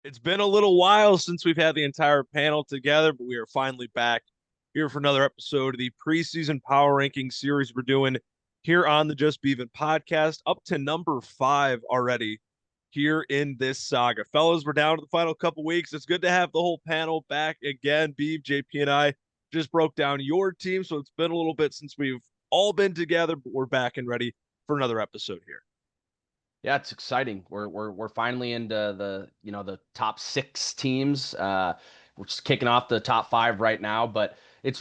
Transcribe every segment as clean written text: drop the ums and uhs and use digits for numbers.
It's been a little while since we've had the entire panel together, but we are finally back here for another episode of the preseason power ranking series we're doing here on the Just Beavin podcast, up to number 5 already here in this saga. Fellas, we're down to the final couple weeks. It's good to have the whole panel back again. Beav, JP, and I just broke down your team, so it's been a little bit since we've all been together, but we're back and ready for another episode here. Yeah, it's exciting. We're finally into the top six teams. We're just kicking off the top five right now, but it's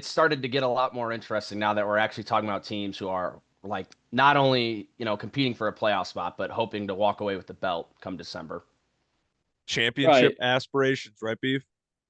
started to get a lot more interesting now that we're actually talking about teams who are like not only competing for a playoff spot, but hoping to walk away with the belt come December. Championship Right, aspirations, right, Beav?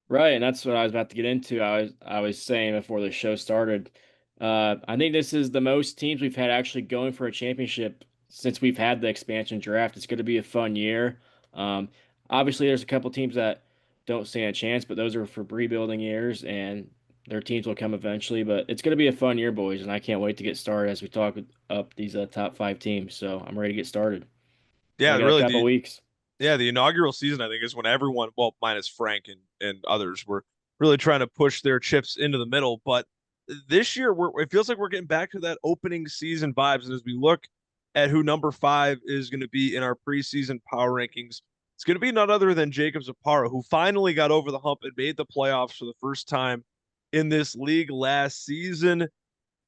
right, and that's what I was about to get into. I was saying before the show started. I think this is the most teams we've had actually going for a championship since we've had the expansion draft. It's going to be a fun year. Um, Obviously, there's a couple teams that don't stand a chance, but those are for rebuilding years, and their teams will come eventually. But it's going to be a fun year, boys, and I can't wait to get started as we talk up these top five teams. So I'm ready to get started. Yeah, Only got a really couple the weeks. yeah, the inaugural season I think is when everyone, well, minus Frank and others were really trying to push their chips into the middle, but this year it feels like we're getting back to that opening season vibes, and as we look at who number 5 is going to be in our preseason power rankings, it's going to be none other than Jacob Zapara, who finally got over the hump and made the playoffs for the first time in this league last season.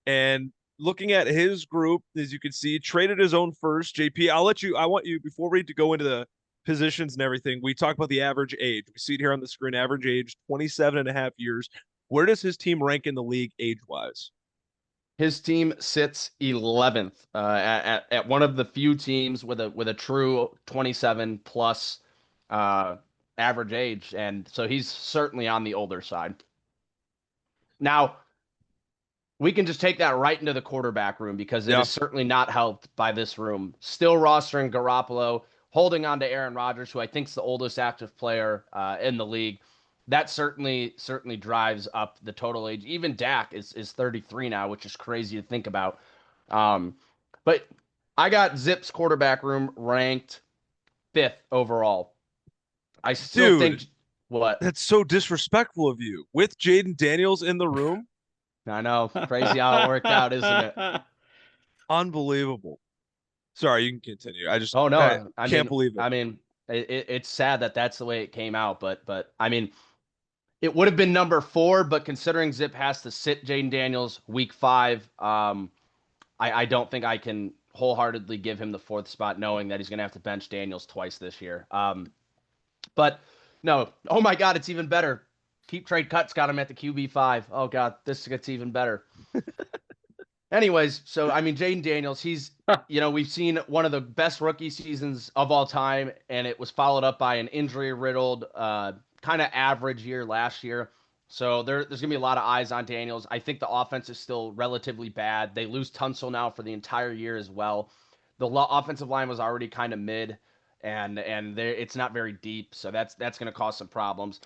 And looking at his group, as you can see, traded his own first. JP, I want you, before we go into the positions and everything, we talk about the average age. We see it here on the screen, average age, 27 and a half years. Where does his team rank in the league age wise? His team sits 11th at one of the few teams with a true 27 plus uh, average age, and so he's certainly on the older side. Now we can just take that right into the quarterback room because it Yeah. is certainly not helped by this room. Still rostering Garoppolo, holding on to Aaron Rodgers, who I think is the oldest active player in the league. That certainly drives up the total age. Even Dak is 33 now, which is crazy to think about. Um, but I got Zip's quarterback room ranked fifth overall. I still Dude, think what that's so disrespectful of you. With Jaden Daniels in the room? I know, crazy how it worked out, isn't it? Unbelievable. Sorry, you can continue. Oh I no, I can't mean, believe it. I mean, it's sad that that's the way it came out, but I mean, it would have been number four, but considering Zip has to sit Jaden Daniels week five, I don't think I can wholeheartedly give him the fourth spot, knowing that he's going to have to bench Daniels twice this year. But no, oh my God, it's even better. Keep trade cuts got him at the QB five. Oh God, this gets even better. Anyways, so I mean, Jaden Daniels, we've seen one of the best rookie seasons of all time, and it was followed up by an injury riddled, kind of average year last year. So there's gonna be a lot of eyes on Daniels. I think the offense is still relatively bad. They lose Tunsil now for the entire year as well. The offensive line was already kind of mid, and it's not very deep, so that's gonna cause some problems.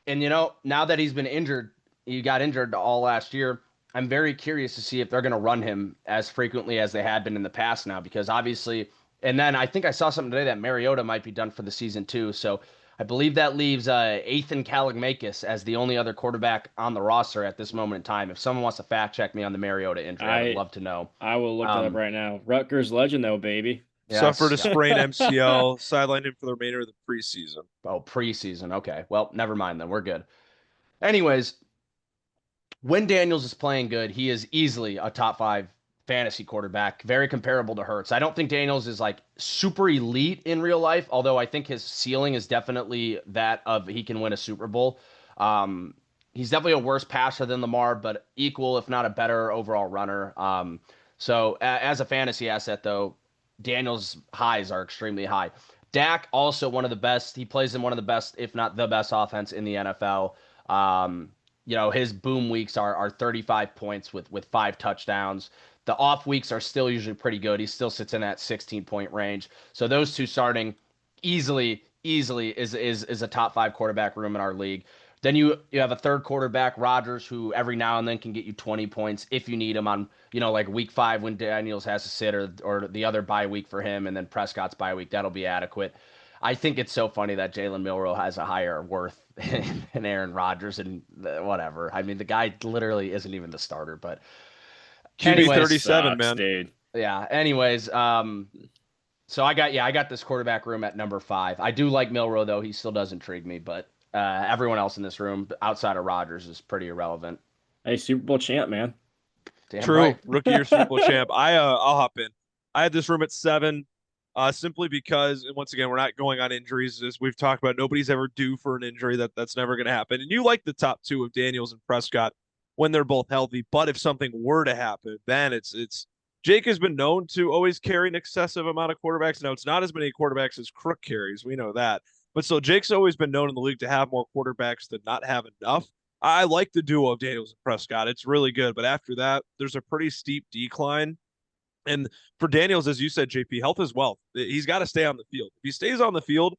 And now that he's been injured, he got injured all last year. I'm very curious to see if they're going to run him as frequently as they had been in the past now, because obviously, and then I think I saw something today that Mariota might be done for the season too. So I believe that leaves Ethan Kalagmakis as the only other quarterback on the roster at this moment in time. If someone wants to fact check me on the Mariota injury, I would I love to know. I will look that up Um, right now. Rutgers legend though, baby. Suffered yes, a yeah. sprained MCL, sidelined him for the remainder of the preseason. Oh, preseason. Okay. Well, never mind then. We're good. Anyways, when Daniels is playing good, he is easily a top five fantasy quarterback, very comparable to Hurts. I don't think Daniels is like super elite in real life, although I think his ceiling is definitely that of he can win a Super Bowl. Um, he's definitely a worse passer than Lamar, but equal, if not a better overall runner. As a fantasy asset, though, Daniels' highs are extremely high. Dak also one of the best. He plays in one of the best, if not the best, offense in the NFL. Um, his boom weeks are 35 points with five touchdowns. The off weeks are still usually pretty good. He still sits in that 16-point range. So those two starting easily is a top five quarterback room in our league. Then you have a third quarterback, Rodgers, who every now and then can get you 20 points if you need him on, like week five when Daniels has to sit or the other bye week for him, and then Prescott's bye week. That'll be adequate. I think it's so funny that Jalen Milroe has a higher worth than Aaron Rodgers and whatever. I mean, the guy literally isn't even the starter. But QB That anyways, 37, sucks, man. dude. yeah. Anyways, so I got this quarterback room at number 5. I do like Milroe though. He still does intrigue me, but everyone else in this room outside of Rodgers is pretty irrelevant. Hey, Super Bowl champ, man. Damn True, right. rookie year Super Bowl champ. I'll hop in. I had this room at 7, simply because, and once again, we're not going on injuries as we've talked about. Nobody's ever due for an injury. That's never going to happen. And you like the top two of Daniels and Prescott when they're both healthy. But if something were to happen, then it's Jake has been known to always carry an excessive amount of quarterbacks. Now it's not as many quarterbacks as Crook carries. We know that. But still, Jake's always been known in the league to have more quarterbacks than not have enough. I like the duo of Daniels and Prescott. It's really good. But after that, there's a pretty steep decline. And for Daniels, as you said, JP, health is wealth. He's got to stay on the field. If he stays on the field,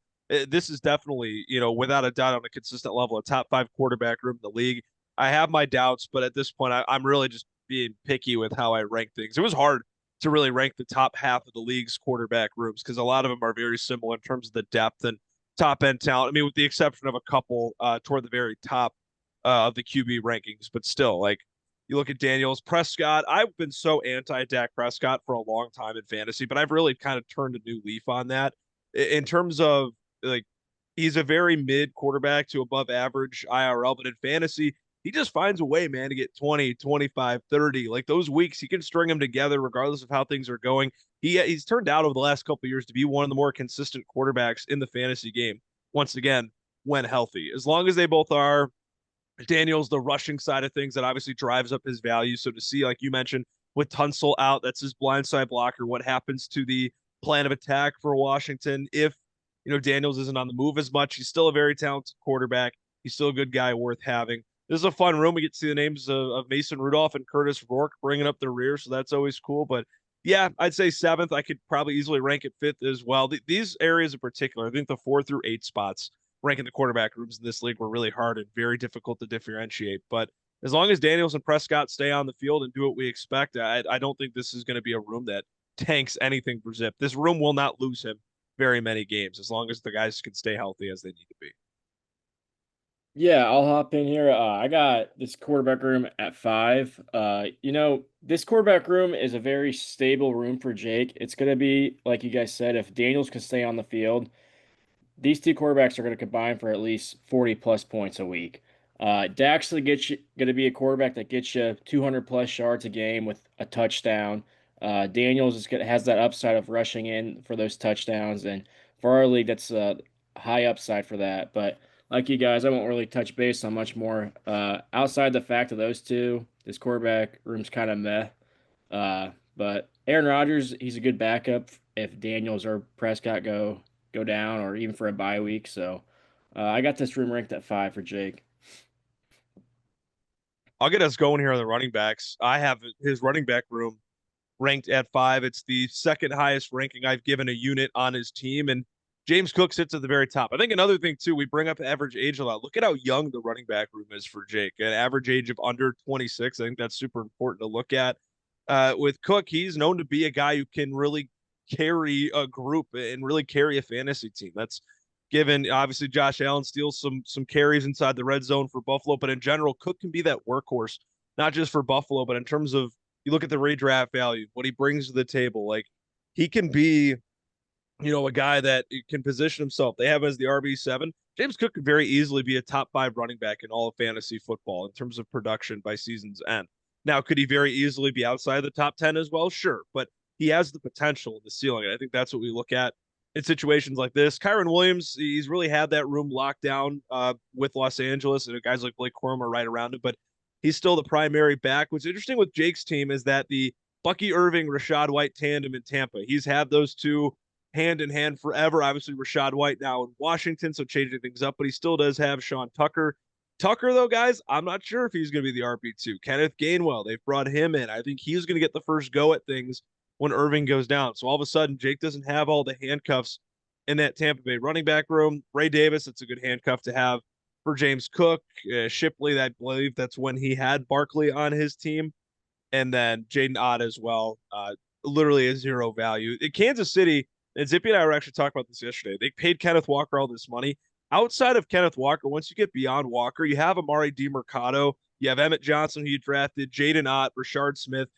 this is definitely, without a doubt on a consistent level, a top 5 quarterback room in the league. I have my doubts, but at this point, I'm really just being picky with how I rank things. It was hard to really rank the top half of the league's quarterback rooms because a lot of them are very similar in terms of the depth and top end talent. I mean, with the exception of a couple toward the very top of the QB rankings, but still, like you look at Daniels, Prescott. I've been so anti Dak Prescott for a long time in fantasy, but I've really kind of turned a new leaf on that in terms of like he's a very mid quarterback to above average IRL, but in fantasy, he just finds a way, man, to get 20, 25, 30. Like those weeks, he can string them together regardless of how things are going. He's turned out over the last couple of years to be one of the more consistent quarterbacks in the fantasy game. Once again, when healthy, as long as they both are. Daniels, the rushing side of things that obviously drives up his value. So to see, like you mentioned, with Tunsil out, that's his blindside blocker. What happens to the plan of attack for Washington if Daniels isn't on the move as much? He's still a very talented quarterback. He's still a good guy worth having. This is a fun room. We get to see the names of Mason Rudolph and Curtis Rourke bringing up the rear, so that's always cool. But yeah, I'd say 7th. I could probably easily rank it 5th as well. These areas in particular, I think the 4 through 8 spots ranking the quarterback rooms in this league were really hard and very difficult to differentiate. But as long as Daniels and Prescott stay on the field and do what we expect, I don't think this is going to be a room that tanks anything for Zip. This room will not lose him very many games as long as the guys can stay healthy as they need to be. Yeah, I'll hop in here. I got this quarterback room at 5. This quarterback room is a very stable room for Jake. It's going to be, like you guys said, if Daniels can stay on the field, these two quarterbacks are going to combine for at least 40 plus points a week. Dak's going to be a quarterback that gets you 200 plus yards a game with a touchdown. Daniels has that upside of rushing in for those touchdowns, and for our league, that's a high upside for that. But like you guys, I won't really touch base on much more. Outside the fact of those two, this quarterback room's kind of meh. But Aaron Rodgers, he's a good backup if Daniels or Prescott go down or even for a bye week. So I got this room ranked at 5 for Jake. I'll get us going here on the running backs. I have his running back room ranked at 5. It's the second highest ranking I've given a unit on his team. And James Cook sits at the very top. I think another thing, too, we bring up average age a lot. Look at how young the running back room is for Jake. An average age of under 26. I think that's super important to look at. With Cook, he's known to be a guy who can really carry a group and really carry a fantasy team. That's given obviously Josh Allen steals some carries inside the red zone for Buffalo, but in general, Cook can be that workhorse, not just for Buffalo, but in terms of you look at the redraft value, what he brings to the table. Like he can be, a guy that can position himself. They have him as the RB7. James Cook could very easily be a top 5 running back in all of fantasy football in terms of production by season's end. Now, could he very easily be outside the top 10 as well? Sure, but he has the potential in the ceiling. And I think that's what we look at in situations like this. Kyron Williams, he's really had that room locked down with Los Angeles, and guys like Blake Corum are right around him, but he's still the primary back. What's interesting with Jake's team is that the Bucky Irving, Rachaad White tandem in Tampa, he's had those two hand in hand forever. Obviously, Rachaad White now in Washington, so changing things up, but he still does have Sean Tucker. Tucker, though, guys, I'm not sure if he's going to be the RB2. Kenneth Gainwell, they've brought him in. I think he's going to get the first go at things when Irving goes down. So all of a sudden, Jake doesn't have all the handcuffs in that Tampa Bay running back room. Ray Davis, it's a good handcuff to have for James Cook. Shipley, I believe that's when he had Barkley on his team. And then Jaden Ott as well. Literally a zero value. In Kansas City, And Zippy and I were actually talking about this yesterday. They paid Kenneth Walker all this money. Outside of Kenneth Walker, once you get beyond Walker, you have Amari DiMercado, you have Emmett Johnson, who you drafted, Jaden Ott, Rashard Smith.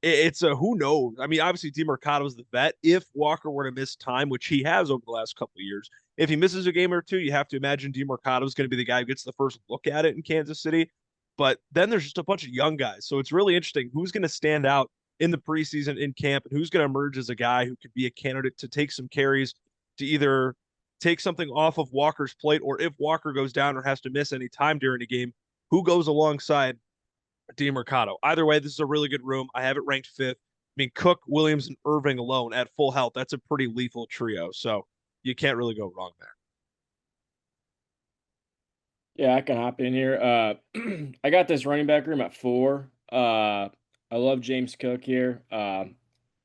It's a who knows. I mean, obviously DiMercado's the vet. If Walker were to miss time, which he has over the last couple of years, if he misses a game or two, you have to imagine DiMercado is going to be the guy who gets the first look at it in Kansas City. But then there's just a bunch of young guys. So it's really interesting who's going to stand out in the preseason in camp and who's going to emerge as a guy who could be a candidate to take some carries to either take something off of Walker's plate, or if Walker goes down or has to miss any time during a game, who goes alongside DiMercado. Either way, this is a really good room. I have it ranked fifth. I mean, Cook, Williams, and Irving alone at full health, that's a pretty lethal trio. So you can't really go wrong there. Yeah, I can hop in here. I got this running back room at 4. I love James Cook here.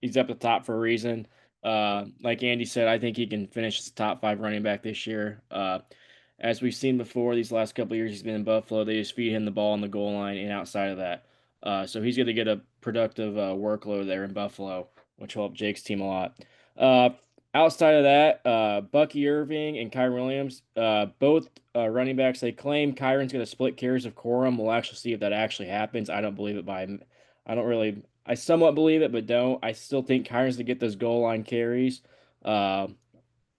He's up the top for a reason. Like Andy said, I think he can finish as a top 5 running back this year. As we've seen before, these last couple of years he's been in Buffalo. They just feed him the ball on the goal line and outside of that. So he's going to get a productive workload there in Buffalo, which will help Jake's team a lot. Uh, Outside of that, Bucky Irving and Kyron Williams, both running backs, they claim Kyron's going to split carries of Corum. We'll actually see if that actually happens. I don't believe it I somewhat believe it, but don't. I still think Kyron's to get those goal line carries. Uh,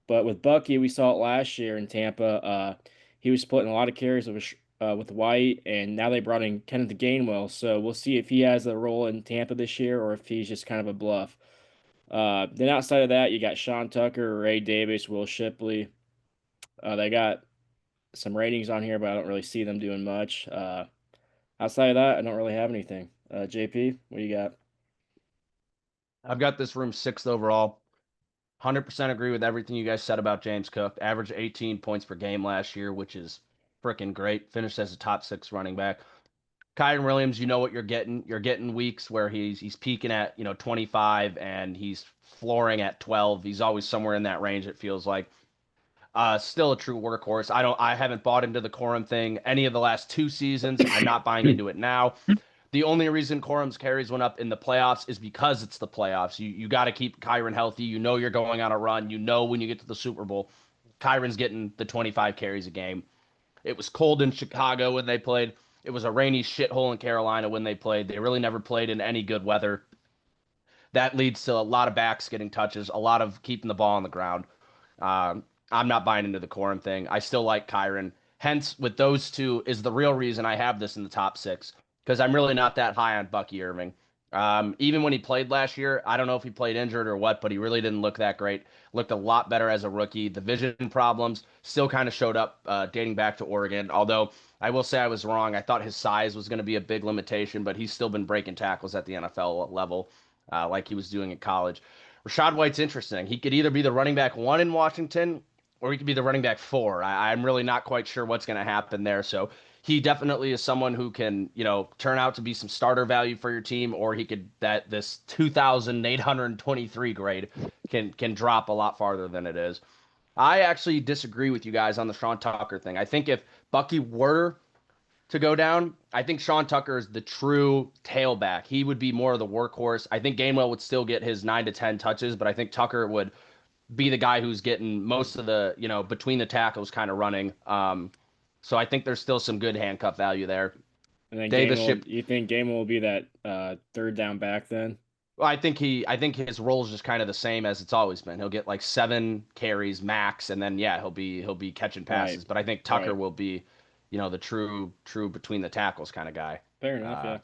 but with Bucky, we saw it last year in Tampa. He was splitting a lot of carries with White, and now they brought in Kenneth Gainwell. So we'll see if he has a role in Tampa this year or if he's just kind of a bluff. Then outside of that, you got Sean Tucker, Ray Davis, Will Shipley. They got some ratings on here, but I don't really see them doing much. Outside of that, I don't really have anything. JP, what do you got? I've got this room 6th overall. 100% agree with everything you guys said about James Cook. Averaged 18 points per game last year, which is freaking great. Finished as a top 6 running back. Kyron Williams, you know what you're getting. You're getting weeks where he's peaking at 25 and he's flooring at 12. He's always somewhere in that range. It feels like. Still a true workhorse. I haven't bought into the Corum thing any of the last 2 seasons. I'm not buying into it now. The only reason Corum's carries went up in the playoffs is because it's the playoffs. You got to keep Kyron healthy. You know you're going on a run. You know when you get to the Super Bowl, Kyron's getting the 25 carries a game. It was cold in Chicago when they played. It was a rainy shithole in Carolina when they played. They really never played in any good weather. That leads to a lot of backs getting touches, a lot of keeping the ball on the ground. Um, I'm not buying into the Corum thing. I still like Kyron. Hence, with those two, is the real reason I have this in the top 6 because I'm really not that high on Bucky Irving. Even when he played last year, I don't know if he played injured or what, but he really didn't look that great. Looked a lot better as a rookie. The vision problems still kind of showed up dating back to Oregon. Although I will say I was wrong. I thought his size was going to be a big limitation, but he's still been breaking tackles at the NFL level like he was doing in college. Rashad White's interesting. He could either be the running back 1 in Washington or he could be the running back 4. I'm really not quite sure what's going to happen there. So he definitely is someone who can, turn out to be some starter value for your team, or he could this 2,823 grade can drop a lot farther than it is. I actually disagree with you guys on the Sean Tucker thing. I think if Bucky were to go down, I think Sean Tucker is the true tailback. He would be more of the workhorse. I think Gainwell would still get his 9 to 10 touches, but I think Tucker would be the guy who's getting most of the, between the tackles kind of running. So I think there's still some good handcuff value there. And then Davis Ship. You think Gainwell will be that third down back then? Well, I think his role is just kind of the same as it's always been. He'll get like 7 carries max, and then he'll be catching passes. Right. But I think Tucker will be, the true between the tackles kind of guy. Fair enough, yeah.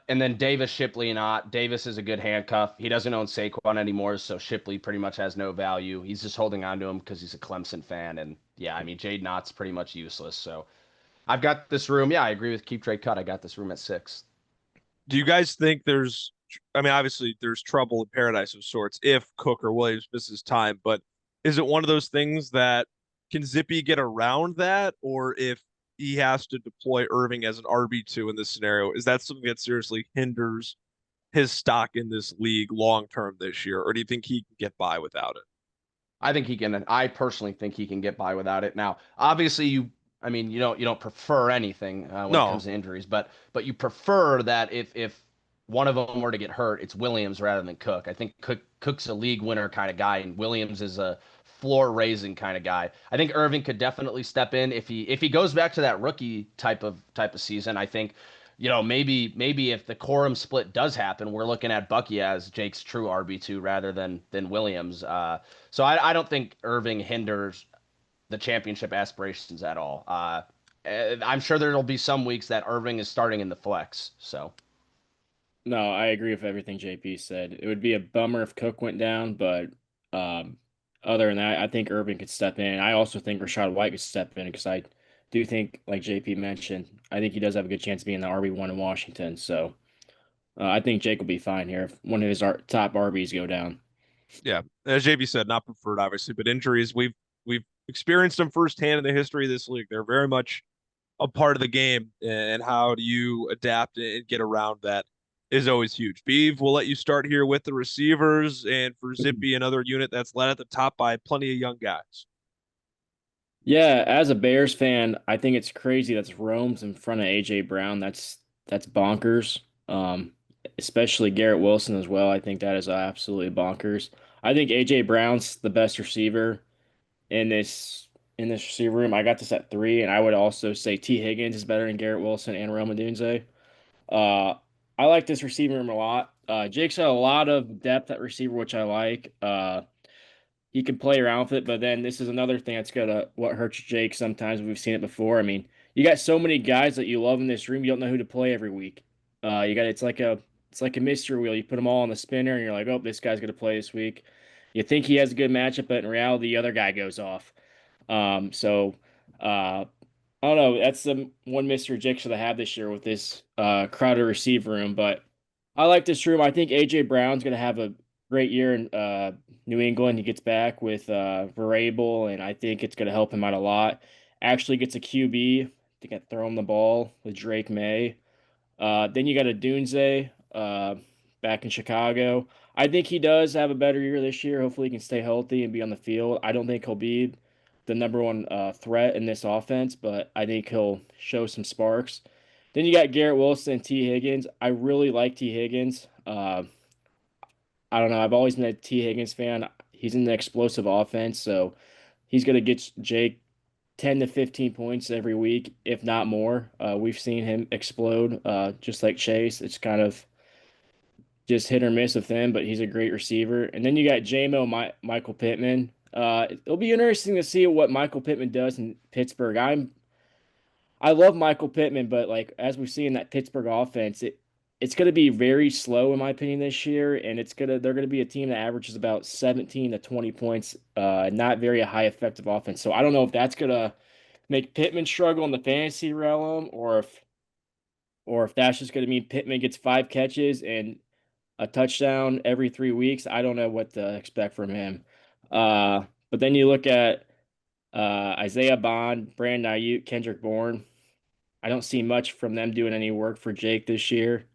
And then Davis, Shipley, not. Davis is a good handcuff. He doesn't own Saquon anymore, so Shipley pretty much has no value. He's just holding on to him because he's a Clemson fan. And yeah, I mean, Jade Knott's pretty much useless. So I've got this room. Yeah, I agree with Keep Trade Cut. I got this room at 6. Do you guys think obviously there's trouble in paradise of sorts if Cook or Williams misses time, but is it one of those things that can Zippy get around that, or if he has to deploy Irving as an RB2 in this scenario, is that something that seriously hinders his stock in this league long term this year, or do you think he can get by without it? I think he can. I personally think he can get by without it. Now, obviously, you don't prefer anything when it No. comes to injuries, but you prefer that if one of them were to get hurt, it's Williams rather than Cook. I think Cook's a league winner kind of guy, and Williams is a floor raising kind of guy. I think Irving could definitely step in if he goes back to that rookie type of season. I think, maybe if the quorum split does happen, we're looking at Bucky as Jake's true RB2 rather than Williams. So I don't think Irving hinders the championship aspirations at all. I'm sure there'll be some weeks that Irving is starting in the flex. So. No, I agree with everything JP said. It would be a bummer if Cook went down, but um, other than that, I think Irving could step in. I also think Rashad White could step in because I do think, like JP mentioned, I think he does have a good chance of being the RB1 in Washington. So I think Jake will be fine here if one of his top RBs go down. Yeah, as JB said, not preferred obviously, but injuries we've experienced them firsthand in the history of this league. They're very much a part of the game, and how do you adapt and get around that is always huge. Beav, we'll let you start here with the receivers, and for Zippy, another unit that's led at the top by plenty of young guys. Yeah, as a Bears fan, I think it's crazy that's Rome's in front of AJ Brown. That's bonkers. Especially Garrett Wilson as well. I think that is absolutely bonkers. I think AJ Brown's the best receiver in this receiver room. I got this at 3, and I would also say T. Higgins is better than Garrett Wilson and Rome Odunze. Uh, I like this receiver room a lot. Jake's got a lot of depth at receiver, which I like. He can play around with it, but then this is another thing that's gonna what hurts Jake sometimes. We've seen it before. I mean, you got so many guys that you love in this room, you don't know who to play every week. You got it's like a mystery wheel. You put them all on the spinner, and you're like, oh, this guy's gonna play this week. You think he has a good matchup, but in reality, the other guy goes off. So I don't know. That's the one mystery Jake should have this year with this crowded receiver room. But I like this room. I think AJ Brown's gonna have a great year in New England. He gets back with Vrabel, and I think it's gonna help him out a lot. Actually gets a QB. I think I throw him the ball with Drake May. Then you got a Dunze back in Chicago. I think he does have a better year this year. Hopefully, he can stay healthy and be on the field. I don't think he'll be the number one threat in this offense, but I think he'll show some sparks. Then you got Garrett Wilson and T. Higgins. I really like T. Higgins. I don't know. I've always been a T. Higgins fan. He's in the explosive offense, so he's going to get Jake 10 to 15 points every week, if not more. We've seen him explode, just like Chase. It's kind of just hit or miss with him, but he's a great receiver. And then you got Michael Pittman. It'll be interesting to see what Michael Pittman does in Pittsburgh. I love Michael Pittman, but like as we see in that Pittsburgh offense, it's going to be very slow in my opinion this year, and they're going to be a team that averages about 17 to 20 points, not very high effective offense. So I don't know if that's going to make Pittman struggle in the fantasy realm, or if that's just going to mean Pittman gets 5 catches and a touchdown every 3 weeks. I don't know what to expect from him. But then you look at Isaiah Bond, Brandon Ayuk, Kendrick Bourne. I don't see much from them doing any work for Jake this year.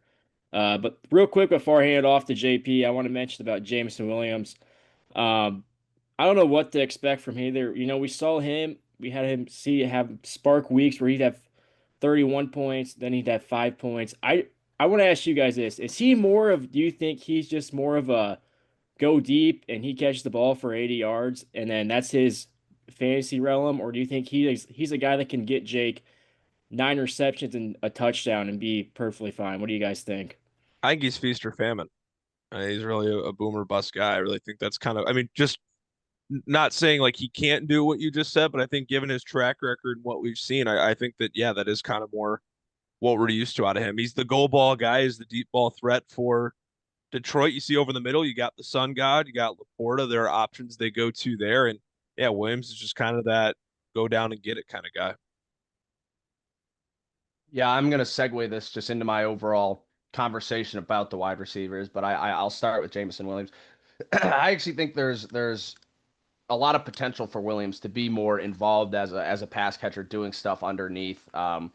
But real quick before I hand it off to JP, I want to mention about Jameson Williams. Um, I don't know what to expect from either. We saw him. We had him have spark weeks where he'd have 31 points, then he'd have 5 points. I want to ask you guys this: Is he more of? Do you think he's just more of a go deep and he catches the ball for 80 yards and then that's his fantasy realm, or do you think he's a guy that can get Jake 9 receptions and a touchdown and be perfectly fine? What do you guys think? I think he's feast or famine. He's really a boomer bust guy. I really think that's kind of, I mean, just not saying like he can't do what you just said, but I think given his track record and what we've seen, I think that, yeah, that is kind of more what we're used to out of him. He's the goal ball guy, he's the deep ball threat for Detroit. You see over the middle, you got the Sun God, you got Laporta. There are options they go to there. And yeah, Williams is just kind of that go down and get it kind of guy. Yeah, I'm gonna segue this just into my overall conversation about the wide receivers, but I'll start with Jameson Williams. I actually think there's a lot of potential for Williams to be more involved as a pass catcher, doing stuff underneath. I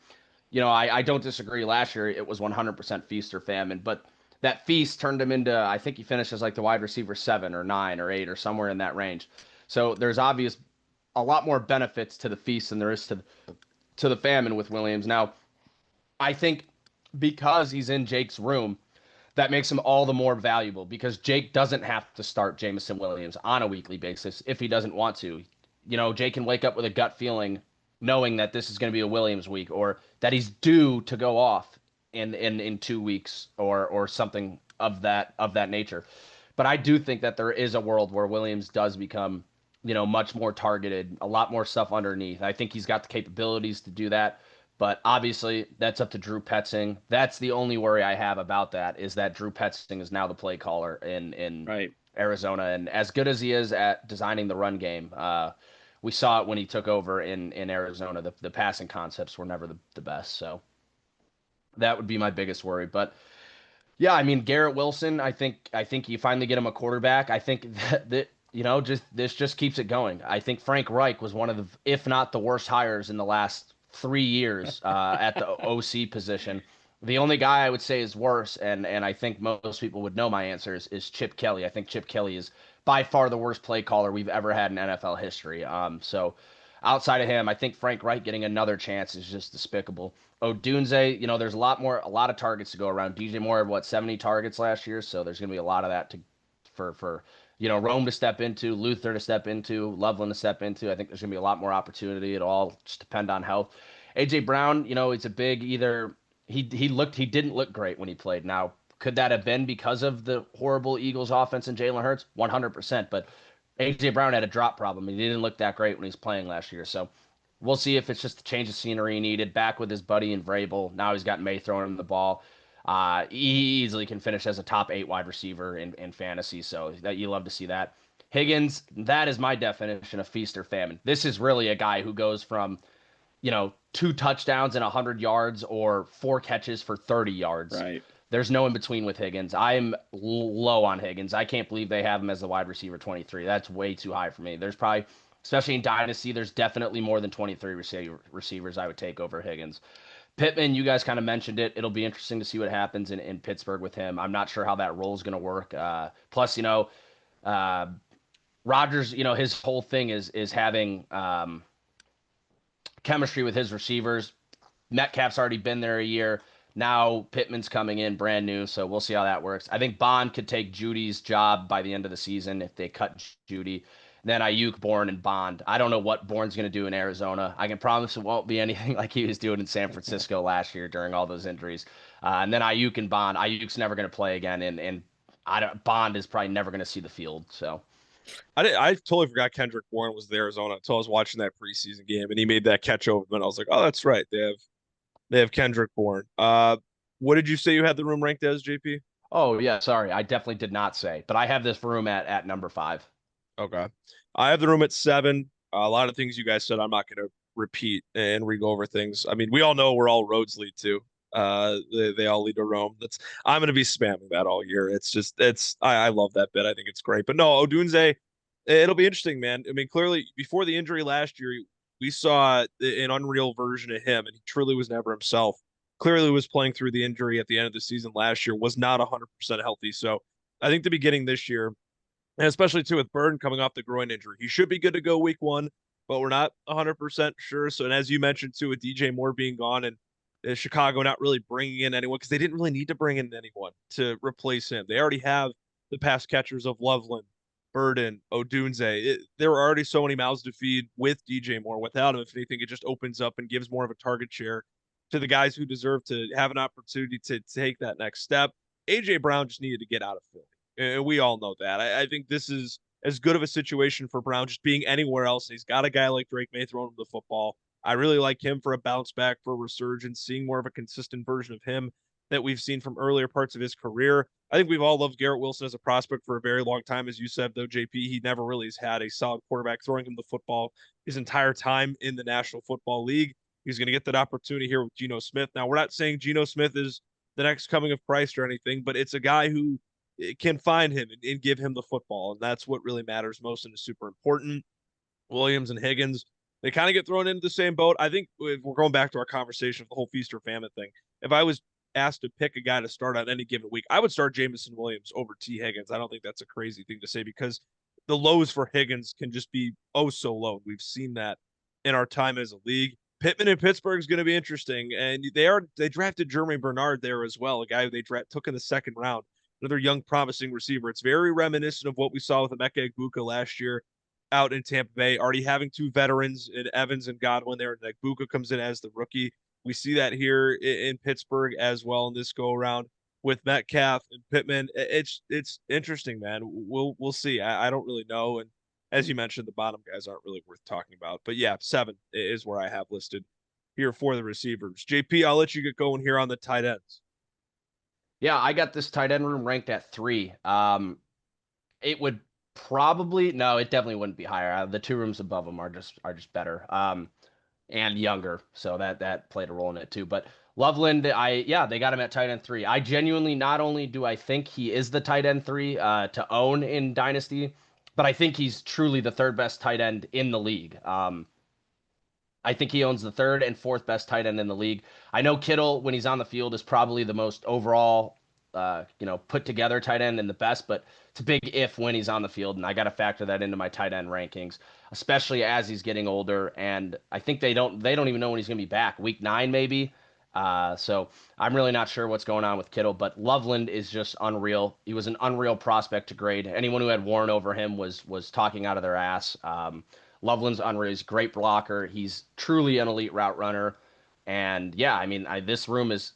don't disagree. Last year it was 100% feast or famine, but that feast turned him into, I think he finished as like the wide receiver 7 or 9 or 8 or somewhere in that range. So there's obvious a lot more benefits to the feast than there is to the famine with Williams. Now, I think because he's in Jake's room, that makes him all the more valuable because Jake doesn't have to start Jameson Williams on a weekly basis if he doesn't want to. Jake can wake up with a gut feeling knowing that this is going to be a Williams week or that he's due to go off in 2 weeks or something of that nature. But I do think that there is a world where Williams does become, much more targeted, a lot more stuff underneath. I think he's got the capabilities to do that. But obviously, that's up to Drew Petzing. That's the only worry I have about that is that Drew Petzing is now the play caller in Right. Arizona, and as good as he is at designing the run game, we saw it when he took over in Arizona. The passing concepts were never the best, so that would be my biggest worry. But yeah, I mean Garrett Wilson. I think you finally get him a quarterback. I think that just this just keeps it going. I think Frank Reich was one of the, if not the worst hires in the last 3 years at the OC position. The only guy I would say is worse, and I think most people would know my answers, is Chip Kelly. I think Chip Kelly is by far the worst play caller we've ever had in NFL history. So outside of him, I think Frank Reich getting another chance is just despicable. Odunze, there's a lot of targets to go around. DJ Moore had 70 targets last year, so there's going to be a lot of that for Rome to step into, Luther to step into, Loveland to step into. I think there's going to be a lot more opportunity. It all just depend on health. AJ Brown, it's a big either he didn't look great when he played. Now, could that have been because of the horrible Eagles offense and Jalen Hurts? 100%. But AJ Brown had a drop problem. He didn't look that great when he was playing last year. So we'll see if it's just a change of scenery needed. Back with his buddy in Vrabel. Now he's got May throwing him the ball. He easily can finish as a top 8 wide receiver in fantasy. So that you love to see that. Higgins, that is my definition of feast or famine. This is really a guy who goes from 2 touchdowns and 100 yards or 4 catches for 30 yards. Right. There's no in between with Higgins. I'm low on Higgins. I can't believe they have him as the wide receiver 23. That's way too high for me. There's probably, especially in Dynasty, there's definitely more than 23 receivers I would take over Higgins. Pittman, you guys kind of mentioned it. It'll be interesting to see what happens in Pittsburgh with him. I'm not sure how that role is going to work. Plus, uh, Rodgers, his whole thing is having chemistry with his receivers. Metcalf's already been there a year. Now Pittman's coming in brand new, so we'll see how that works. I think Bond could take Judy's job by the end of the season if they cut Judy. Then Ayuk, Bourne, and Bond. I don't know what Bourne's going to do in Arizona. I can promise it won't be anything like he was doing in San Francisco last year during all those injuries. And then Ayuk and Bond. Ayuk's never going to play again, and Bond is probably never going to see the field. So I totally forgot Kendrick Bourne was in Arizona until I was watching that preseason game and he made that catch over, and I was like, oh, that's right. They have Kendrick Bourne. What did you say you had the room ranked as, JP? Oh yeah, sorry, I definitely did not say, but I have this room at number 5. Okay. I have the room at 7. A lot of things you guys said, I'm not going to repeat and re-go over things. I mean, we all know where all roads lead to. They all lead to Rome. I'm going to be spamming that all year. I love that bit. I think it's great. But no, Odunze, it'll be interesting, man. I mean, clearly before the injury last year, we saw an unreal version of him, and he truly was never himself. Clearly was playing through the injury at the end of the season last year, was not 100% healthy. So I think the beginning this year, and especially too with Burden coming off the groin injury, he should be good to go week 1, but we're not 100% sure. So, and as you mentioned too, with DJ Moore being gone and Chicago not really bringing in anyone because they didn't really need to bring in anyone to replace him. They already have the pass catchers of Loveland, Burden, Odunze. There were already so many mouths to feed with DJ Moore. Without him, if anything, it just opens up and gives more of a target share to the guys who deserve to have an opportunity to take that next step. AJ Brown just needed to get out of Philly. And we all know that. I think this is as good of a situation for Brown just being anywhere else. He's got a guy like Drake May throwing him the football. I really like him for a bounce back, for a resurgence, seeing more of a consistent version of him that we've seen from earlier parts of his career. I think we've all loved Garrett Wilson as a prospect for a very long time. As you said, though, JP, he never really has had a solid quarterback throwing him the football his entire time in the National Football League. He's going to get that opportunity here with Geno Smith. Now, we're not saying Geno Smith is the next coming of Christ or anything, but it's a guy who can find him and give him the football. And that's what really matters most and is super important. Williams and Higgins, they kind of get thrown into the same boat. I think if we're going back to our conversation of the whole feast or famine thing, if I was asked to pick a guy to start on any given week, I would start Jameson Williams over T. Higgins. I don't think that's a crazy thing to say because the lows for Higgins can just be oh so low. We've seen that in our time as a league. Pittman in Pittsburgh is going to be interesting, and they drafted Jeremy Bernard there as well, a guy who they took in the second round, another young promising receiver. It's very reminiscent of what we saw with Emeka Egbuka last year out in Tampa Bay, already having two veterans in Evans and Godwin there, and Egbuka comes in as the rookie. We see that here in Pittsburgh as well in this go around with Metcalf and Pittman. It's interesting, man. We'll see. I don't really know, and as you mentioned, the bottom guys aren't really worth talking about. But yeah, 7 is where I have listed here for the receivers. JP, I'll let you get going here on the tight ends. Yeah, I got this tight end room ranked at 3. It would probably no, it definitely wouldn't be higher. The two rooms above them are just better. And younger, so that played a role in it too. But Loveland, they got him at tight end 3. I genuinely not only do I think he is the tight end 3 to own in Dynasty, but I think he's truly the third best tight end in the league. I think he owns the third and fourth best tight end in the league. I know Kittle, when he's on the field, is probably the most overall, put together tight end and the best, but it's a big if when he's on the field, and I got to factor that into my tight end rankings, especially as he's getting older. And I think they don't even know when he's going to be back. Week 9 maybe. So I'm really not sure what's going on with Kittle, but Loveland is just unreal. He was an unreal prospect to grade. Anyone who had Warren over him was talking out of their ass. Loveland's unreal. He's a great blocker. He's truly an elite route runner. And yeah, I mean, this room is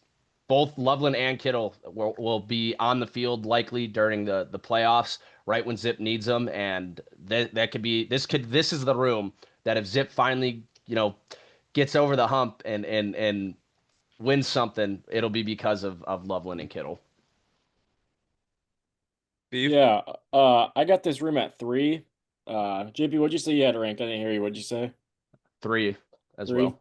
both Loveland and Kittle will be on the field likely during the playoffs, right when Zip needs them. And that could be this is the room that if Zip finally gets over the hump and wins something, it'll be because of Loveland and Kittle. Beef? Yeah, I got this room at 3. JP, what'd you say you had ranked? I didn't hear you. What'd you say? 3 as 3? well.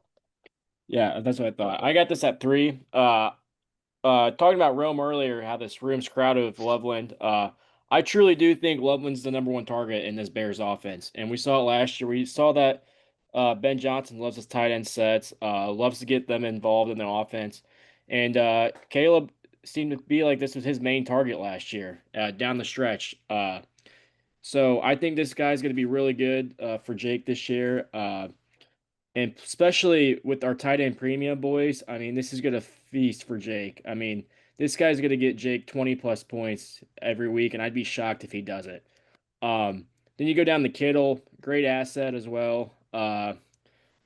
Yeah, that's what I thought. I got this at 3. Talking about Rome earlier, how this room's crowded with Loveland. I truly do think Loveland's the number one target in this Bears offense, and we saw it last year. We saw that Ben Johnson loves his tight end sets, loves to get them involved in the offense, and Caleb seemed to be like this was his main target last year down the stretch. So I think this guy's going to be really good for Jake this year. And especially with our tight end premium boys, I mean, this is going to feast for Jake. I mean, this guy's going to get Jake 20 plus points every week, and I'd be shocked if he does it. Then you go down to Kittle, great asset as well. Tight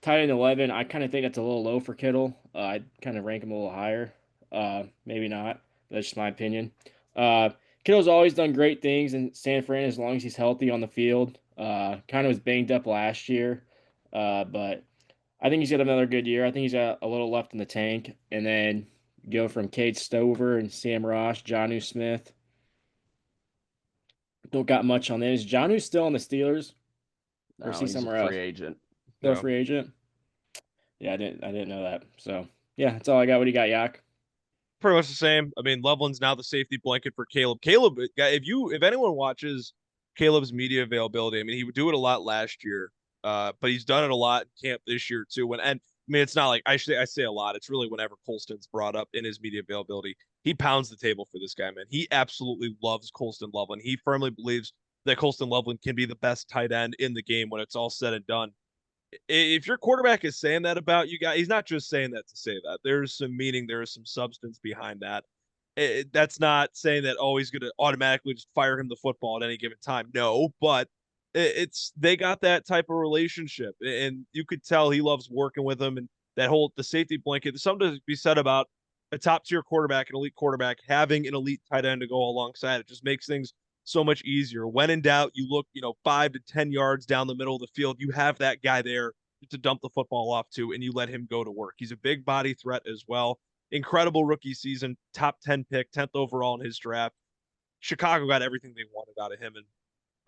end 11, I kind of think that's a little low for Kittle. I'd kind of rank him a little higher. Maybe not. That's just my opinion. Uh, Kittle's always done great things in San Fran as long as he's healthy on the field. Kind of was banged up last year, but I think he's got another good year. I think he's got a little left in the tank. And then go from Cade Stover and Sam Ross, Jonnu Smith. Don't got much on that. Is Jonnu still on the Steelers? Or is No, he he's a somewhere free else? agent. Still a No. free agent? Yeah, I didn't know that. So yeah, that's all I got. What do you got, Yak? Pretty much the same. I mean, Loveland's now the safety blanket for Caleb. Caleb, if anyone watches Caleb's media availability, I mean, he would do it a lot last year, but he's done it a lot in camp this year too. I mean, it's not like I say a lot. It's really whenever Colston's brought up in his media availability, he pounds the table for this guy, man. He absolutely loves Colston Loveland. He firmly believes that Colston Loveland can be the best tight end in the game when it's all said and done. If your quarterback is saying that about you guys, he's not just saying that to say that. There's some meaning, there is some substance behind that. That's not saying that he's going to automatically just fire him the football at any given time. No, but it's they got that type of relationship, and you could tell he loves working with him and that whole the safety blanket. There's something to be said about a top tier quarterback, an elite quarterback, having an elite tight end to go alongside. It just makes things so much easier. When in doubt, you look, 5 to 10 yards down the middle of the field. You have that guy there to dump the football off to, and you let him go to work. He's a big body threat as well. Incredible rookie season, top 10 pick, 10th overall in his draft. Chicago got everything they wanted out of him. And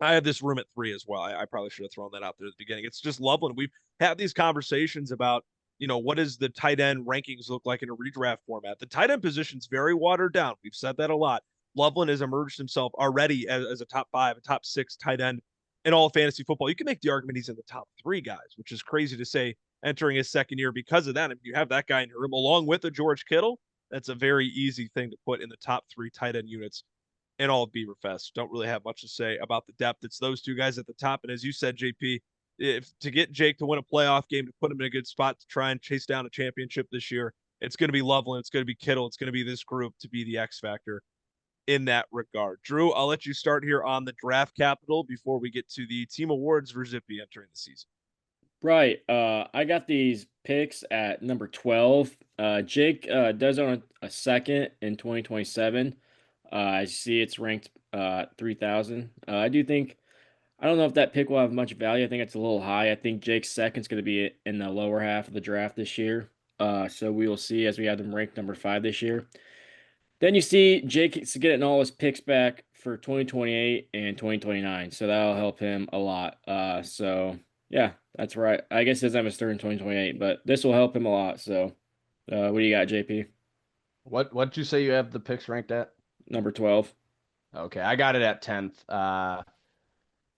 I have this room at 3 as well. I probably should have thrown that out there at the beginning. It's just Loveland. We've had these conversations about, what does the tight end rankings look like in a redraft format? The tight end position's very watered down. We've said that a lot. Loveland has emerged himself already as a top 5, a top 6 tight end in all of fantasy football. You can make the argument he's in the top 3 guys, which is crazy to say entering his second year because of that. If you have that guy in your room along with a George Kittle, that's a very easy thing to put in the top 3 tight end units in all of Beaverfest. Don't really have much to say about the depth. It's those two guys at the top. And as you said, JP, if to get Jake to win a playoff game, to put him in a good spot to try and chase down a championship this year, it's going to be Loveland, it's going to be Kittle, it's going to be this group to be the X factor in that regard. Drew, I'll let you start here on the draft capital before we get to the team awards for Zippy entering the season. Right. I got these picks at number 12. Jake does own a second in 2027. I see it's ranked 3,000. I don't know if that pick will have much value. I think it's a little high. I think Jake's second's going to be in the lower half of the draft this year. So we will see as we have them ranked number 5 this year. Then you see Jake is getting all his picks back for 2028 and 2029. So that'll help him a lot. So yeah, that's right. I guess he doesn't have his third in 2028, but this will help him a lot. So what do you got, JP? What'd you say you have the picks ranked at? Number 12. Okay, I got it at 10th.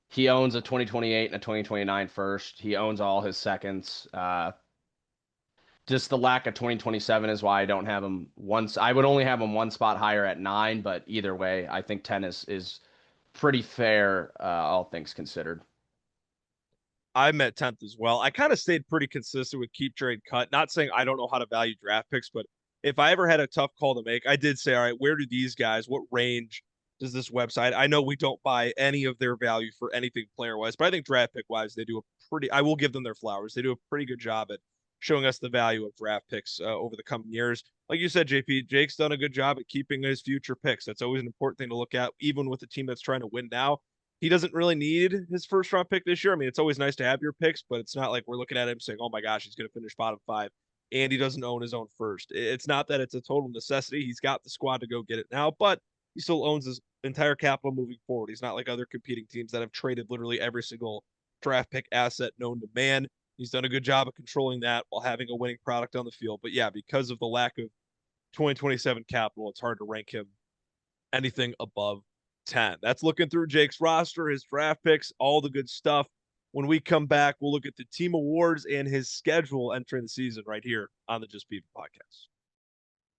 He owns a 2028 and a 2029 first. He owns all his seconds. Just the lack of 2027 is why I don't have him once. I would only have him one spot higher at 9, but either way, I think 10 is pretty fair, all things considered. I'm at 10th as well. I kind of stayed pretty consistent with keep, trade, cut. Not saying I don't know how to value draft picks, but if I ever had a tough call to make, I did say, all right, where do these guys, what range does this website? I know we don't buy any of their value for anything player wise, but I think draft pick wise, they do a pretty, I will give them their flowers. They do a pretty good job at showing us the value of draft picks over the coming years. Like you said, JP, Jake's done a good job at keeping his future picks. That's always an important thing to look at, even with a team that's trying to win now. He doesn't really need his first round pick this year. I mean, it's always nice to have your picks, but it's not like we're looking at him saying, oh my gosh, he's going to finish bottom 5 and he doesn't own his own first. It's not that it's a total necessity. He's got the squad to go get it now, but he still owns his entire capital moving forward. He's not like other competing teams that have traded literally every single draft pick asset known to man. He's done a good job of controlling that while having a winning product on the field. But yeah, because of the lack of 2027 capital, it's hard to rank him anything above 10. That's looking through Jake's roster, his draft picks, all the good stuff. When we come back, we'll look at the team awards and his schedule entering the season right here on the Just Beavin podcast.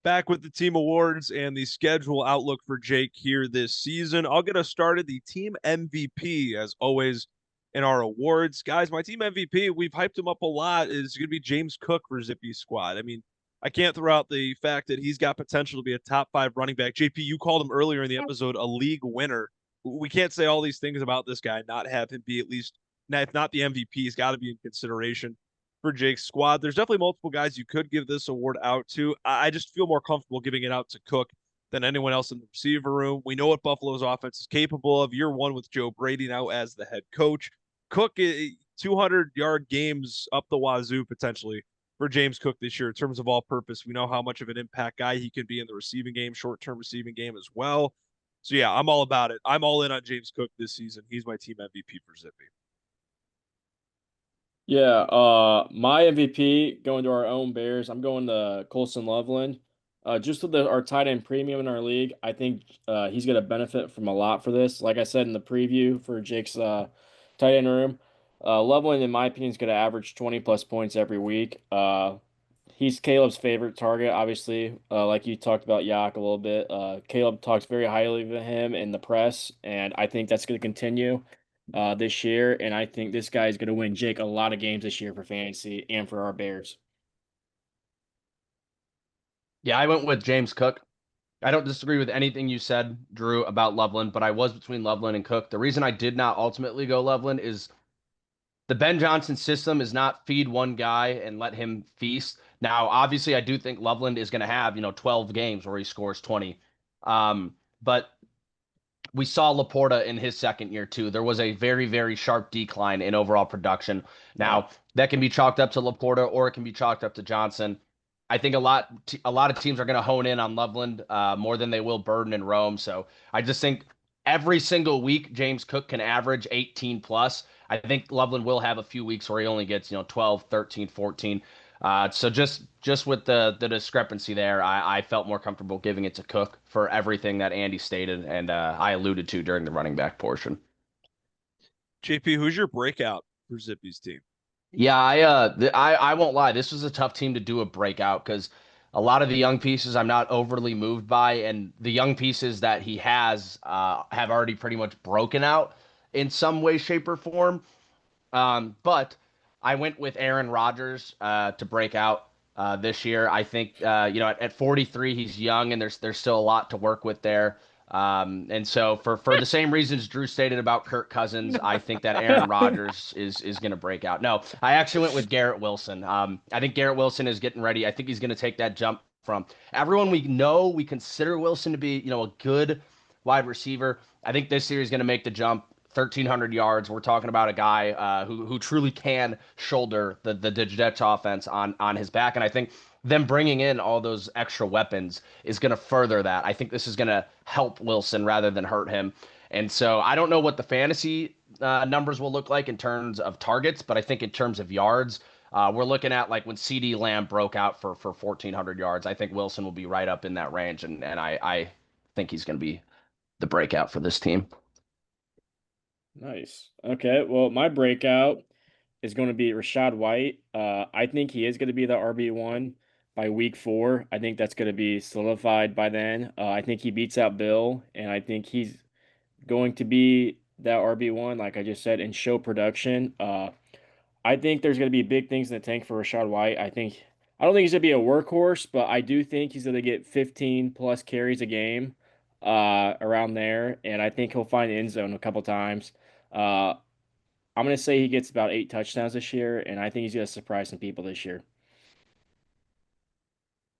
Back with the team awards and the schedule outlook for Jake here this season. I'll get us started. The team MVP, as always, in our awards. Guys, my team MVP, we've hyped him up a lot, is going to be James Cook for Zippy's squad. I mean, I can't throw out the fact that he's got potential to be a top 5 running back. JP, you called him earlier in the episode a league winner. We can't say all these things about this guy, not have him be at least, now, if not the MVP, he's got to be in consideration for Jake's squad. There's definitely multiple guys you could give this award out to. I just feel more comfortable giving it out to Cook than anyone else in the receiver room. We know what Buffalo's offense is capable of. Year 1 with Joe Brady now as the head coach. Cook, 200-yard games up the wazoo potentially for James Cook this year in terms of all purpose. We know how much of an impact guy he can be in the receiving game, short-term receiving game as well. So yeah, I'm all about it. I'm all in on James Cook this season. He's my team MVP for Zippy. Yeah, my MVP going to our own Bears. I'm going to Colson Loveland. Just with our tight end premium in our league, I think he's going to benefit from a lot for this. Like I said in the preview for Jake's tight end room, Loveland, in my opinion, is going to average 20 plus points every week. He's Caleb's favorite target, obviously. Like you talked about Yak a little bit. Caleb talks very highly of him in the press, and I think that's going to continue this year. And I think this guy is going to win Jake a lot of games this year for fantasy and for our Bears. Yeah, I went with James Cook. I don't disagree with anything you said, Drew, about Loveland, but I was between Loveland and Cook. The reason I did not ultimately go Loveland is the Ben Johnson system is not feed one guy and let him feast. Now, obviously, I do think Loveland is going to have, 12 games where he scores 20. But we saw Laporta in his second year too. There was a very, very sharp decline in overall production. Now, that can be chalked up to Laporta or it can be chalked up to Johnson. I think a lot of teams are going to hone in on Loveland more than they will Burden and Rome. So I just think every single week James Cook can average 18 plus. I think Loveland will have a few weeks where he only gets 12, 13, 14. So just with the discrepancy there, I felt more comfortable giving it to Cook for everything that Andy stated and I alluded to during the running back portion. JP, who's your breakout for Zippy's team? Yeah, I won't lie. This was a tough team to do a breakout because a lot of the young pieces I'm not overly moved by, and the young pieces that he has have already pretty much broken out in some way, shape, or form. But I went with Aaron Rodgers to break out this year. I think at 43 he's young and there's still a lot to work with there. And so for the same reasons Drew stated about Kirk Cousins, I think that Aaron Rodgers is going to break out. No, I actually went with Garrett Wilson. I think Garrett Wilson is getting ready. I think he's going to take that jump from everyone we consider Wilson to be, a good wide receiver. I think this year he's going to make the jump. 1,300 yards. We're talking about a guy who truly can shoulder the Jets offense on his back, and I think them bringing in all those extra weapons is going to further that. I think this is going to help Wilson rather than hurt him. And so I don't know what the fantasy numbers will look like in terms of targets, but I think in terms of yards, we're looking at like when CD Lamb broke out for 1,400 yards. I think Wilson will be right up in that range, and I think he's going to be the breakout for this team. Nice. Okay. Well, my breakout is going to be Rashad White. I think he is going to be the RB1 by week 4. I think that's going to be solidified by then. I think he beats out Bill, and I think he's going to be that RB1, like I just said, in show production. I think there's going to be big things in the tank for Rashad White. I don't think he's going to be a workhorse, but I do think he's going to get 15 plus carries a game, around there, and I think he'll find the end zone a couple times. Uh, I'm going to say he gets about 8 touchdowns this year, and I think he's going to surprise some people this year.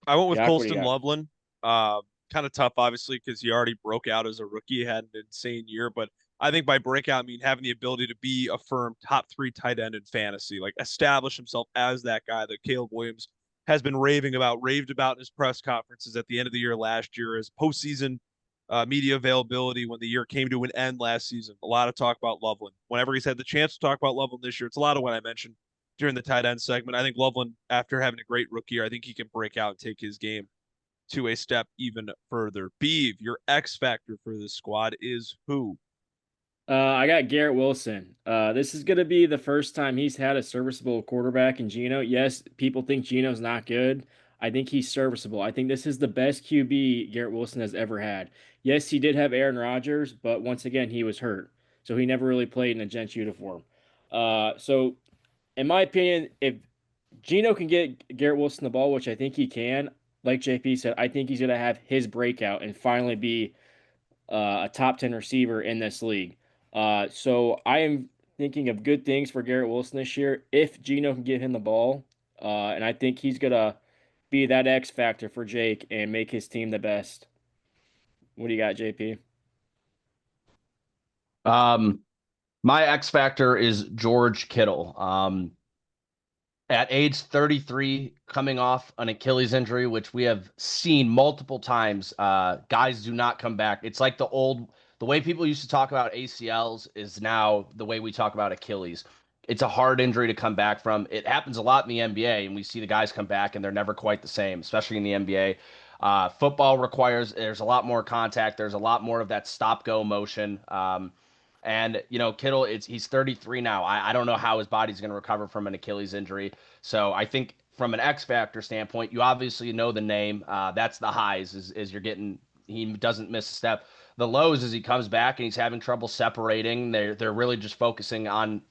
I went with Yak, what do you Colston got? Loveland. Uh, Kind of tough, obviously, because he already broke out as a rookie. He had an insane year, but I think by breakout, I mean having the ability to be a firm top 3 tight end in fantasy, like establish himself as that guy that Caleb Williams has been raved about in his press conferences at the end of the year last year, as postseason media availability when the year came to an end last season. A lot of talk about Loveland. Whenever he's had the chance to talk about Loveland this year, it's a lot of what I mentioned during the tight end segment. I think Loveland, after having a great rookie year, I think he can break out and take his game to a step even further. Beeve, your X factor for this squad is who? I got Garrett Wilson. This is going to be the first time he's had a serviceable quarterback in Geno. Yes, people think Geno's not good. I think he's serviceable. I think this is the best QB Garrett Wilson has ever had. Yes, he did have Aaron Rodgers, but once again, he was hurt. So he never really played in a Gents uniform. So in my opinion, if Geno can get Garrett Wilson the ball, which I think he can, like JP said, I think he's going to have his breakout and finally be a top 10 receiver in this league. So I am thinking of good things for Garrett Wilson this year if Geno can give him the ball. And I think he's going to be that X factor for Jake and make his team the best. What do you got, JP? Um, my X factor is George Kittle. At age 33, coming off an Achilles injury, which we have seen multiple times, guys do not come back. It's like the way people used to talk about ACLs is now the way we talk about Achilles. It's a hard injury to come back from. It happens a lot in the NBA, and we see the guys come back and they're never quite the same, especially in the NBA. Football requires there's a lot more contact. There's a lot more of that stop go motion. And Kittle, he's 33 now. I don't know how his body's going to recover from an Achilles injury. So I think from an X factor standpoint, you obviously know the name. That's the highs is you're getting. He doesn't miss a step. The lows is he comes back and he's having trouble separating. They're really just focusing on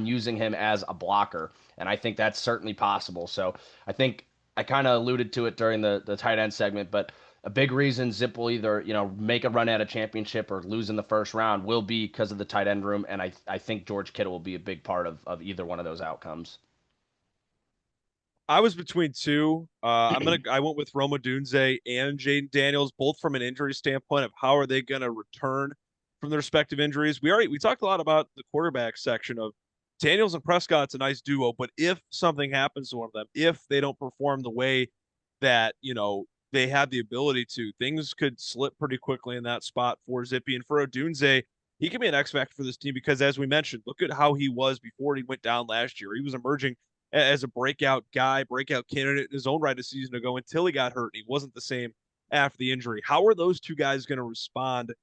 using him as a blocker, and I think that's certainly possible. So I think I kind of alluded to it during the tight end segment, but a big reason Zip will either, make a run at a championship or lose in the first round will be because of the tight end room. And I think George Kittle will be a big part of either one of those outcomes. I was between two. I went with Roma Dunze and Jaden Daniels, both from an injury standpoint of how are they gonna return from their respective injuries. We talked a lot about the quarterback section of Daniels and Prescott's a nice duo, but if something happens to one of them, if they don't perform the way that they have the ability to, things could slip pretty quickly in that spot for Zippy and for Odunze. He can be an X factor for this team because, as we mentioned, look at how he was before he went down last year. He was emerging as a breakout guy, breakout candidate in his own right a season ago until he got hurt. He wasn't the same after the injury. How are those two guys going to respond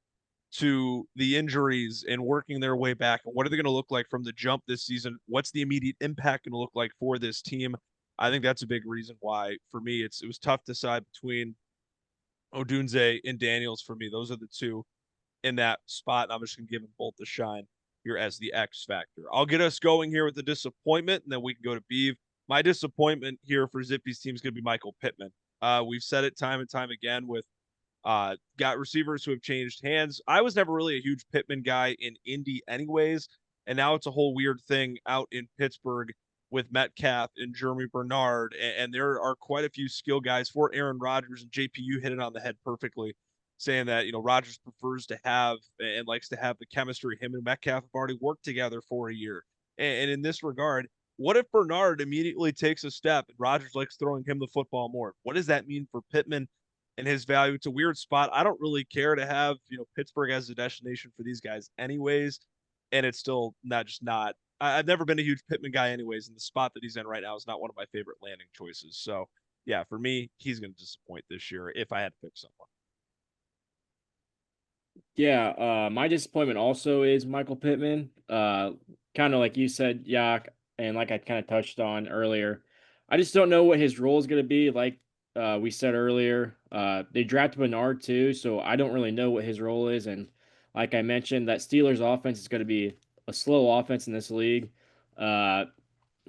to the injuries and working their way back? And what are they going to look like from the jump this season? What's the immediate impact going to look like for this team? I think that's a big reason why, for me, it was tough to decide between Odunze and Daniels for me. Those are the two in that spot. And I'm just going to give them both the shine. here as the X factor. I'll get us going here with the disappointment, and then we can go to Beav. My disappointment here for Zippy's team is going to be Michael Pittman. We've said it time and time again with got receivers who have changed hands. I was never really a huge Pittman guy in Indy, anyways, and now it's a whole weird thing out in Pittsburgh with Metcalf and Jeremy Bernard, and there are quite a few skill guys for Aaron Rodgers, and JPU hit it on the head perfectly, saying that Rodgers prefers to have and likes to have the chemistry. Him and Metcalf have already worked together for a year, and in this regard, what if Bernard immediately takes a step and Rodgers likes throwing him the football more? What does that mean for Pittman and his value? It's a weird spot. I don't really care to have, Pittsburgh as a destination for these guys anyways. And it's still not. I've never been a huge Pittman guy anyways. And the spot that he's in right now is not one of my favorite landing choices. So yeah, for me, he's going to disappoint this year if I had to pick someone. Yeah, my disappointment also is Michael Pittman. Kind of like you said, Yak, and like I kind of touched on earlier. I just don't know what his role is going to be. Like we said earlier, they drafted Bernard too, so I don't really know what his role is. And like I mentioned, that Steelers offense is going to be a slow offense in this league. Uh,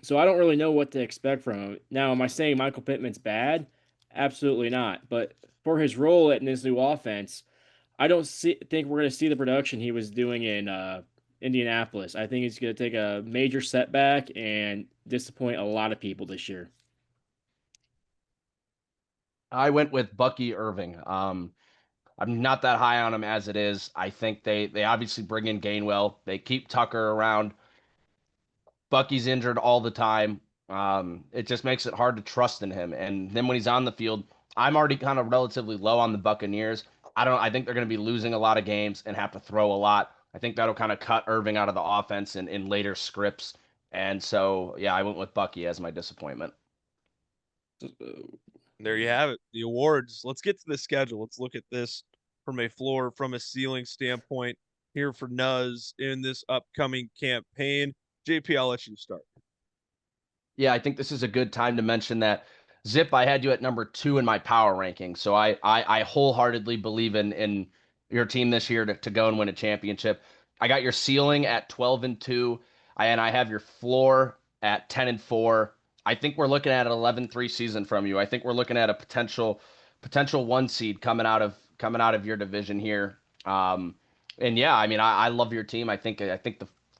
so I don't really know what to expect from him. Now, am I saying Michael Pittman's bad? Absolutely not. But for his role in this new offense, I don't think we're going to see the production he was doing in Indianapolis. I think he's going to take a major setback and disappoint a lot of people this year. I went with Bucky Irving. I'm not that high on him as it is. I think they obviously bring in Gainwell. They keep Tucker around. Bucky's injured all the time. It just makes it hard to trust in him. And then when he's on the field, I'm already kind of relatively low on the Buccaneers. I think they're going to be losing a lot of games and have to throw a lot. I think that'll kind of cut Irving out of the offense in later scripts. And so, yeah, I went with Bucky as my disappointment. There you have it. The awards. Let's get to the schedule. Let's look at this from a ceiling standpoint here for Nuz in this upcoming campaign. JP, I'll let you start. Yeah, I think this is a good time to mention that Zip, I had you at number 2 in my power ranking. So I wholeheartedly believe in your team this year to go and win a championship. I got your ceiling at 12-2, and I have your floor at 10-4. I think we're looking at an 11-3 season from you. I think we're looking at a potential 1 seed coming out of your division here. And yeah, I mean, I love your team. I think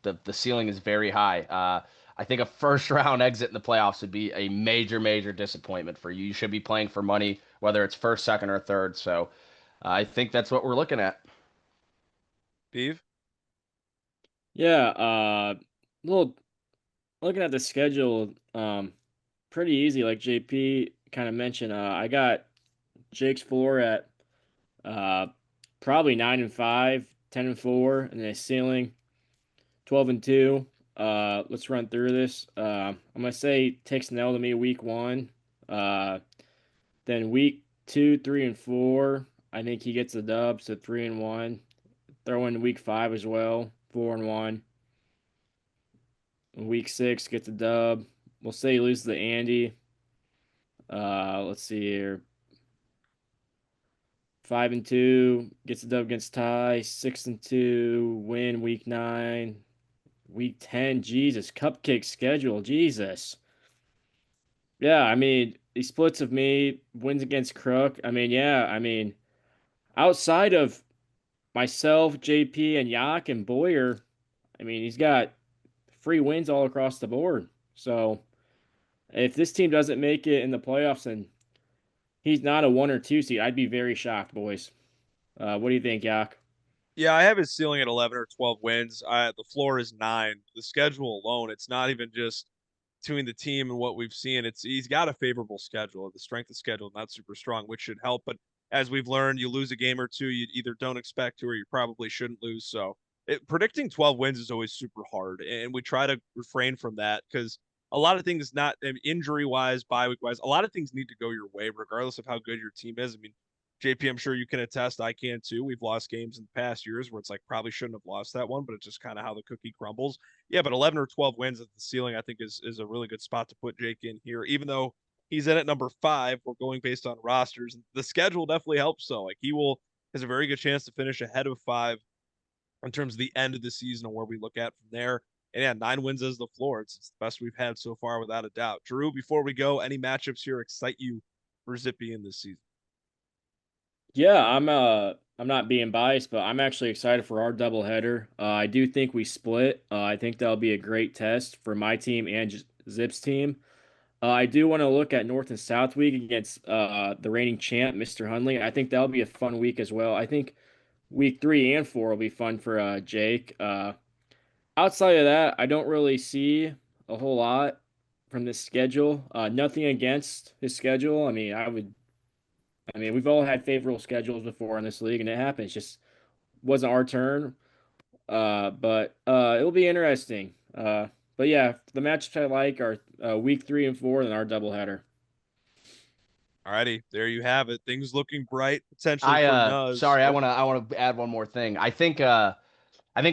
the ceiling is very high. I think a first round exit in the playoffs would be a major, major disappointment for you. You should be playing for money, whether it's first, second, or third. So I think that's what we're looking at. Beav? Yeah, little looking at the schedule, pretty easy. Like JP kind of mentioned, I got Jake's floor at uh probably 9-5, 10-4, and then a ceiling 12-2. Let's run through this. I'm gonna say takes an L to me week 1. Then week 2, 3, and 4, I think he gets the dub, so 3-1. Throw in week 5 as well, 4-1. Week 6 gets a dub. We'll say he loses to Andy. Let's see here. 5-2 gets a dub against Ty. 6-2 win week 9. Week 10, Jesus, cupcake schedule, Jesus. Yeah, I mean, he splits of me, wins against Crook. I mean, yeah, I mean, outside of myself, JP, and Yak and Boyer, I mean, he's got free wins all across the board. So if this team doesn't make it in the playoffs and he's not a 1 or 2 seed, I'd be very shocked, boys. What do you think, Yak? Yeah, I have his ceiling at 11 or 12 wins. The floor is 9. The schedule alone, it's not even just between the team and what we've seen. He's got a favorable schedule. The strength of schedule not super strong, which should help. But as we've learned, you lose a game or two, you either don't expect to or you probably shouldn't lose. So predicting 12 wins is always super hard, and we try to refrain from that because a lot of things, not injury wise, bye week wise, a lot of things need to go your way, regardless of how good your team is. I mean, JP, I'm sure you can attest. I can too. We've lost games in the past years where it's like probably shouldn't have lost that one, but it's just kind of how the cookie crumbles. Yeah, but 11 or 12 wins at the ceiling, I think is a really good spot to put Jake in here. Even though he's in at number 5, we're going based on rosters. The schedule definitely helps. So like he will has a very good chance to finish ahead of 5 in terms of the end of the season and where we look at from there. And yeah, 9 wins as the floor. It's the best we've had so far, without a doubt. Drew, before we go, any matchups here excite you for Zippy in this season? Yeah, I'm not being biased, but I'm actually excited for our doubleheader. I do think we split. I think that'll be a great test for my team and Zip's team. I do want to look at North and South week against the reigning champ, Mr. Hunley. I think that'll be a fun week as well. I think week 3 and 4 will be fun for Jake. Outside of that, I don't really see a whole lot from this schedule. Nothing against his schedule. I mean, we've all had favorable schedules before in this league, and it happens. Just wasn't our turn. But it'll be interesting. But yeah, the matchups I like are week 3 and 4 and our doubleheader. Alrighty, there you have it. Things looking bright potentially for I Nuz. sorry, Oh, I want to add one more thing. I think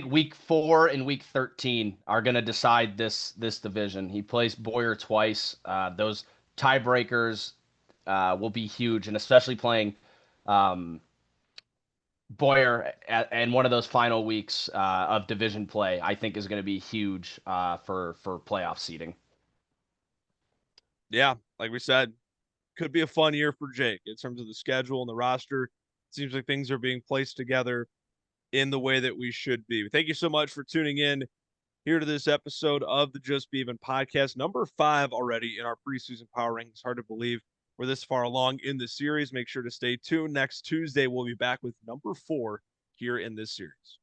week 4 and week 13 are going to decide this division. He plays Boyer twice. Those tiebreakers will be huge, and especially playing um, Boyer and one of those final weeks of division play, I think is going to be huge for playoff seeding. yeah, like we said, could be a fun year for Jake in terms of the schedule and the roster. Seems like things are being placed together in the way that we should be. Thank you so much for tuning in here to this episode of the Just Beavin podcast, number 5 already in our preseason power rankings. Hard to believe we're this far along in the series. Make sure to stay tuned. Next Tuesday, we'll be back with number 4 here in this series.